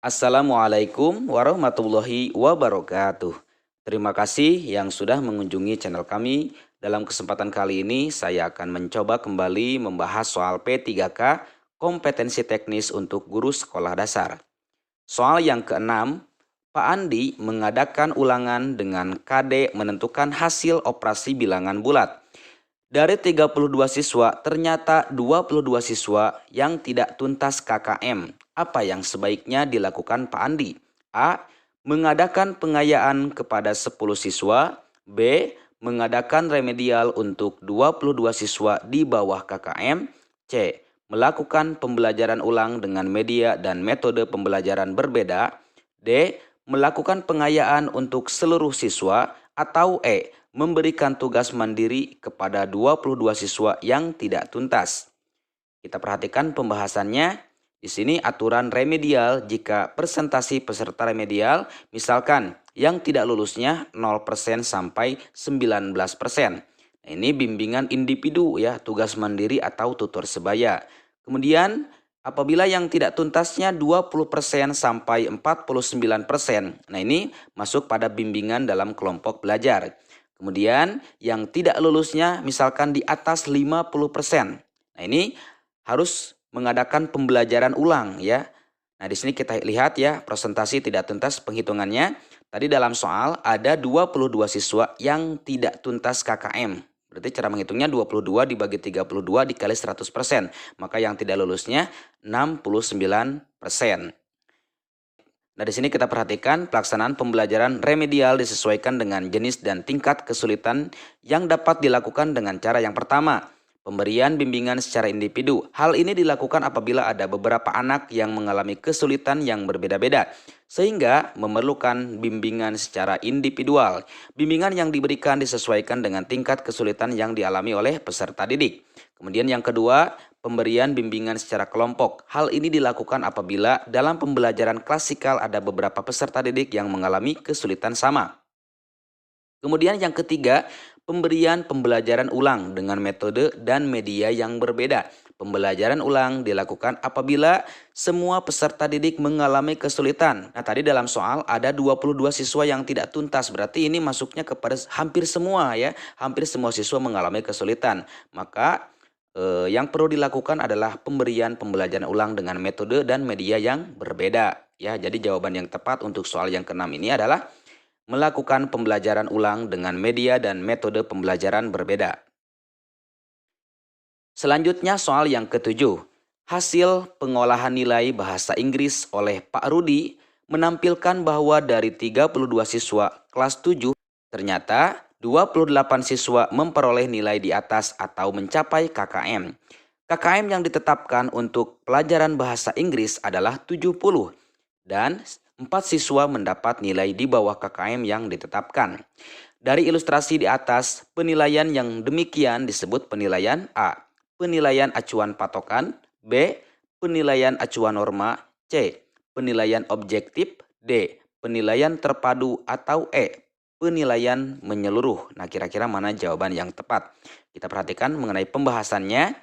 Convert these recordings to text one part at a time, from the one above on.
Assalamualaikum warahmatullahi wabarakatuh. Terima kasih yang sudah mengunjungi channel kami. Dalam kesempatan kali ini saya akan mencoba kembali membahas soal P3K, kompetensi teknis untuk guru sekolah dasar. Soal yang keenam, Pak Andi mengadakan ulangan dengan KD menentukan hasil operasi bilangan bulat. Dari 32 siswa, ternyata 22 siswa yang tidak tuntas KKM. Apa yang sebaiknya dilakukan Pak Andi? A. Mengadakan pengayaan kepada 10 siswa. B. Mengadakan remedial untuk 22 siswa di bawah KKM. C. Melakukan pembelajaran ulang dengan media dan metode pembelajaran berbeda. D. Melakukan pengayaan untuk seluruh siswa. Atau E. Memberikan tugas mandiri kepada 22 siswa yang tidak tuntas. Kita perhatikan pembahasannya. Di sini aturan remedial jika presentasi peserta remedial, misalkan yang tidak lulusnya 0% sampai 19%. Nah, ini bimbingan individu ya, tugas mandiri atau tutor sebaya. Kemudian apabila yang tidak tuntasnya 20% sampai 49%. Nah, ini masuk pada bimbingan dalam kelompok belajar. Kemudian yang tidak lulusnya misalkan di atas 50%. Nah, ini harus mengadakan pembelajaran ulang ya. Nah, di sini kita lihat ya, presentasi tidak tuntas penghitungannya. Tadi dalam soal ada 22 siswa yang tidak tuntas KKM. Berarti cara menghitungnya 22 dibagi 32 dikali 100%. Maka yang tidak lulusnya 69%. Nah, di sini kita perhatikan pelaksanaan pembelajaran remedial disesuaikan dengan jenis dan tingkat kesulitan yang dapat dilakukan dengan cara yang pertama, pemberian bimbingan secara individu. Hal ini dilakukan apabila ada beberapa anak yang mengalami kesulitan yang berbeda-beda, sehingga memerlukan bimbingan secara individual. Bimbingan yang diberikan disesuaikan dengan tingkat kesulitan yang dialami oleh peserta didik. Kemudian yang kedua, pemberian bimbingan secara kelompok. Hal ini dilakukan apabila dalam pembelajaran klasikal ada beberapa peserta didik yang mengalami kesulitan sama. Kemudian yang ketiga, pemberian pembelajaran ulang dengan metode dan media yang berbeda. Pembelajaran ulang dilakukan apabila semua peserta didik mengalami kesulitan. Nah, tadi dalam soal ada 22 siswa yang tidak tuntas. Berarti ini masuknya kepada hampir semua ya. Hampir semua siswa mengalami kesulitan. Maka yang perlu dilakukan adalah pemberian pembelajaran ulang dengan metode dan media yang berbeda. Ya, jadi jawaban yang tepat untuk soal yang keenam ini adalah melakukan pembelajaran ulang dengan media dan metode pembelajaran berbeda. Selanjutnya soal yang ketujuh. Hasil pengolahan nilai bahasa Inggris oleh Pak Rudi menampilkan bahwa dari 32 siswa kelas 7 ternyata 28 siswa memperoleh nilai di atas atau mencapai KKM. KKM yang ditetapkan untuk pelajaran bahasa Inggris adalah 70 dan 4 siswa mendapat nilai di bawah KKM yang ditetapkan. Dari ilustrasi di atas, penilaian yang demikian disebut penilaian A. Penilaian acuan patokan. B. Penilaian acuan norma. C. Penilaian objektif. D. Penilaian terpadu. Atau E. Penilaian menyeluruh. Nah, kira-kira mana jawaban yang tepat? Kita perhatikan mengenai pembahasannya.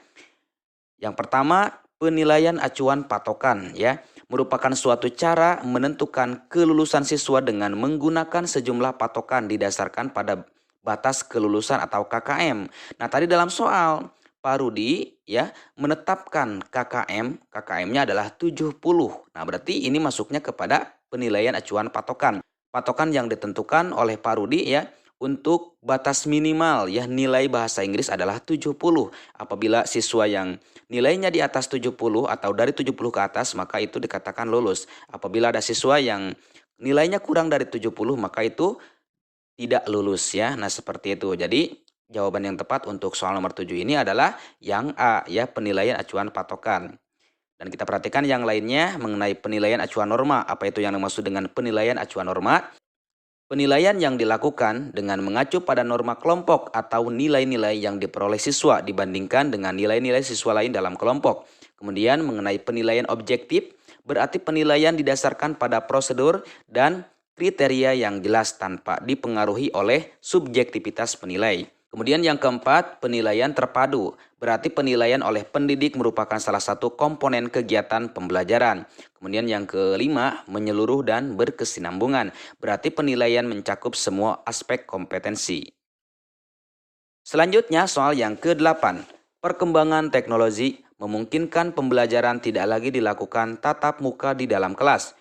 Yang pertama, penilaian acuan patokan ya, merupakan suatu cara menentukan kelulusan siswa dengan menggunakan sejumlah patokan didasarkan pada batas kelulusan atau KKM. Nah, tadi dalam soal Pak Rudi ya menetapkan KKM-nya adalah 70. Nah, berarti ini masuknya kepada penilaian acuan patokan. Patokan yang ditentukan oleh Pak Rudi ya untuk batas minimal ya nilai bahasa Inggris adalah 70. Apabila siswa yang nilainya di atas 70 atau dari 70 ke atas maka itu dikatakan lulus. Apabila ada siswa yang nilainya kurang dari 70 maka itu tidak lulus ya. Nah, seperti itu. Jadi jawaban yang tepat untuk soal nomor 7 ini adalah yang A ya, penilaian acuan patokan. Dan kita perhatikan yang lainnya mengenai penilaian acuan norma. Apa itu yang dimaksud dengan penilaian acuan norma? Penilaian yang dilakukan dengan mengacu pada norma kelompok atau nilai-nilai yang diperoleh siswa dibandingkan dengan nilai-nilai siswa lain dalam kelompok. Kemudian mengenai penilaian objektif, berarti penilaian didasarkan pada prosedur dan kriteria yang jelas tanpa dipengaruhi oleh subjektivitas penilai. Kemudian yang keempat, penilaian terpadu. Berarti penilaian oleh pendidik merupakan salah satu komponen kegiatan pembelajaran. Kemudian yang kelima, menyeluruh dan berkesinambungan. Berarti penilaian mencakup semua aspek kompetensi. Selanjutnya soal yang ke-8. Perkembangan teknologi memungkinkan pembelajaran tidak lagi dilakukan tatap muka di dalam kelas.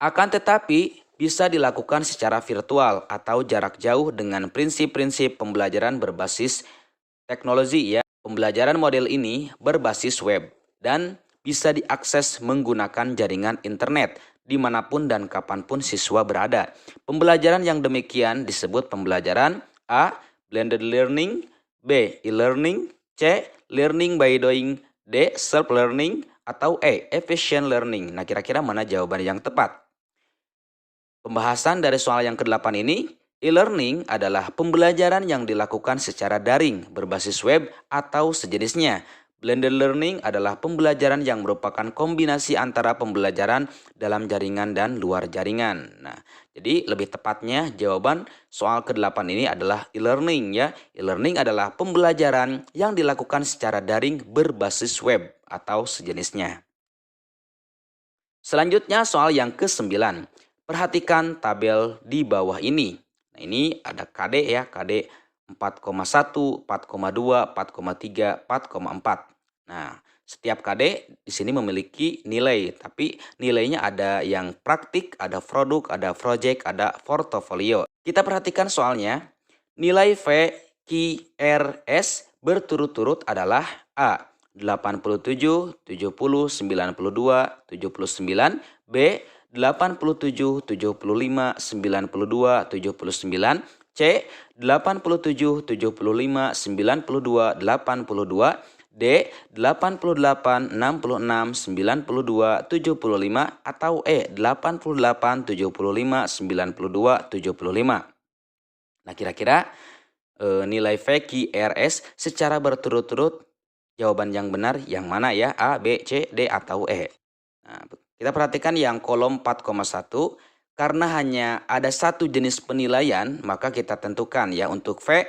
Akan tetapi, bisa dilakukan secara virtual atau jarak jauh dengan prinsip-prinsip pembelajaran berbasis teknologi ya. Pembelajaran model ini berbasis web dan bisa diakses menggunakan jaringan internet dimanapun dan kapanpun siswa berada. Pembelajaran yang demikian disebut pembelajaran A. Blended learning, B. E-learning, C. Learning by doing, D. Self-learning, atau E. Efficient learning. Nah, kira-kira mana jawaban yang tepat? Pembahasan dari soal yang ke-8 ini, e-learning adalah pembelajaran yang dilakukan secara daring, berbasis web atau sejenisnya. Blended learning adalah pembelajaran yang merupakan kombinasi antara pembelajaran dalam jaringan dan luar jaringan. Nah, jadi lebih tepatnya jawaban soal ke-8 ini adalah e-learning ya. E-learning adalah pembelajaran yang dilakukan secara daring berbasis web atau sejenisnya. Selanjutnya soal yang ke-9. Perhatikan tabel di bawah ini. Nah, ini ada KD ya, KD 4,1, 4,2, 4,3, 4,4. Nah, setiap KD di sini memiliki nilai, tapi nilainya ada yang praktik, ada produk, ada project, ada portofolio. Kita perhatikan soalnya. Nilai VQRS berturut-turut adalah A. 87, 70, 92, 79, B. 87, 75, 92, 79, C. 87, 75, 92, 82, D. 88, 66, 92, 75, atau E. 88, 75, 92, 75. Nah, kira-kira nilai VQRS secara berturut-turut jawaban yang benar yang mana ya? A, B, C, D, atau E? Nah, kita perhatikan yang kolom 4,1. Karena hanya ada satu jenis penilaian, maka kita tentukan ya untuk V,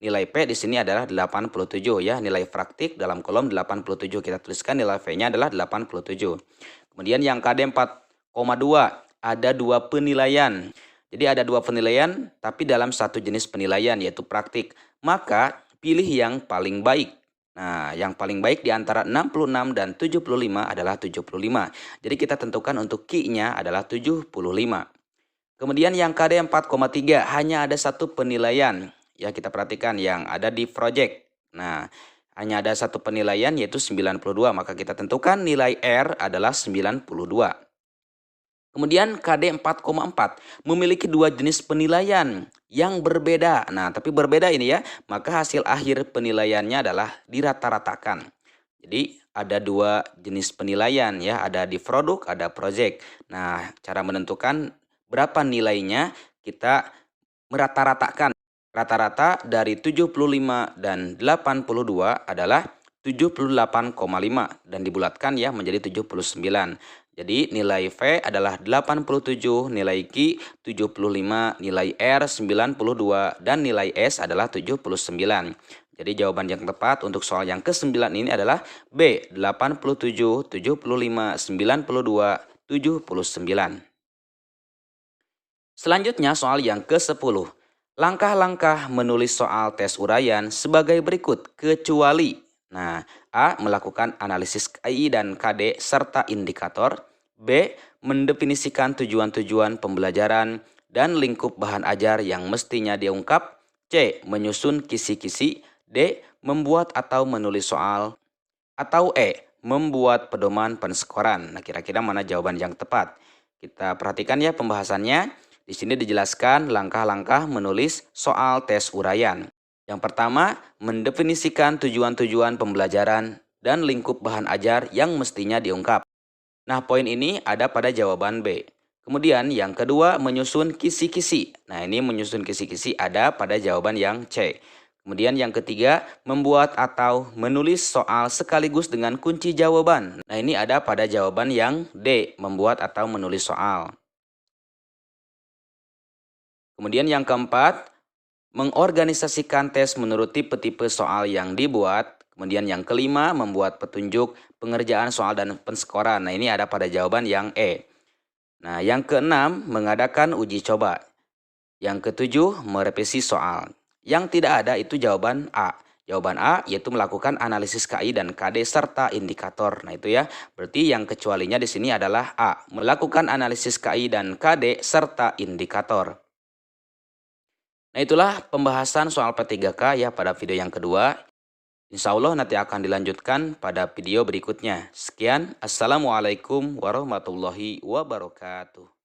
nilai P di sini adalah 87 ya. Nilai praktik dalam kolom 87. Kita tuliskan nilai V-nya adalah 87. Kemudian yang KD 4,2 ada dua penilaian. Jadi ada dua penilaian tapi dalam satu jenis penilaian yaitu praktik. Maka pilih yang paling baik. Nah, yang paling baik di antara 66 dan 75 adalah 75. Jadi kita tentukan untuk Q-nya adalah 75. Kemudian yang KD 4,3 hanya ada satu penilaian. Ya, kita perhatikan yang ada di project. Nah, hanya ada satu penilaian yaitu 92. Maka kita tentukan nilai R adalah 92. Kemudian KD 4,4 memiliki dua jenis penilaian yang berbeda. Nah, tapi berbeda ini ya, maka hasil akhir penilaiannya adalah dirata-ratakan. Jadi ada dua jenis penilaian ya, ada di produk, ada project. Nah, cara menentukan berapa nilainya kita merata-ratakan. Rata-rata dari 75 dan 82 adalah 78,5 dan dibulatkan ya menjadi 79. Jadi nilai V adalah 87, nilai Q 75, nilai R 92, dan nilai S adalah 79. Jadi jawaban yang tepat untuk soal yang ke-9 ini adalah B. 87, 75, 92, 79. Selanjutnya soal yang ke-10. Langkah-langkah menulis soal tes uraian sebagai berikut kecuali. Nah, A. Melakukan analisis KI dan KD serta indikator. B. Mendefinisikan tujuan-tujuan pembelajaran dan lingkup bahan ajar yang mestinya diungkap. C. Menyusun kisi-kisi. D. Membuat atau menulis soal. Atau E. Membuat pedoman penskoran. Nah, kira-kira mana jawaban yang tepat? Kita perhatikan ya pembahasannya. Di sini dijelaskan langkah-langkah menulis soal tes uraian. Yang pertama, mendefinisikan tujuan-tujuan pembelajaran dan lingkup bahan ajar yang mestinya diungkap. Nah, poin ini ada pada jawaban B. Kemudian yang kedua, menyusun kisi-kisi. Nah, ini menyusun kisi-kisi ada pada jawaban yang C. Kemudian yang ketiga, membuat atau menulis soal sekaligus dengan kunci jawaban. Nah, ini ada pada jawaban yang D, membuat atau menulis soal. Kemudian yang keempat, mengorganisasikan tes menurut tipe-tipe soal yang dibuat. Kemudian yang kelima, membuat petunjuk pengerjaan soal dan penskoran. Nah, ini ada pada jawaban yang E. Nah, yang keenam, mengadakan uji coba. Yang ketujuh, merevisi soal. Yang tidak ada itu jawaban A. Jawaban A yaitu melakukan analisis KI dan KD serta indikator. Nah, itu ya. Berarti yang kecualinya di sini adalah A. Melakukan analisis KI dan KD serta indikator. Nah, itulah pembahasan soal P3K ya pada video yang kedua. Insya Allah nanti akan dilanjutkan pada video berikutnya. Sekian, Assalamualaikum warahmatullahi wabarakatuh.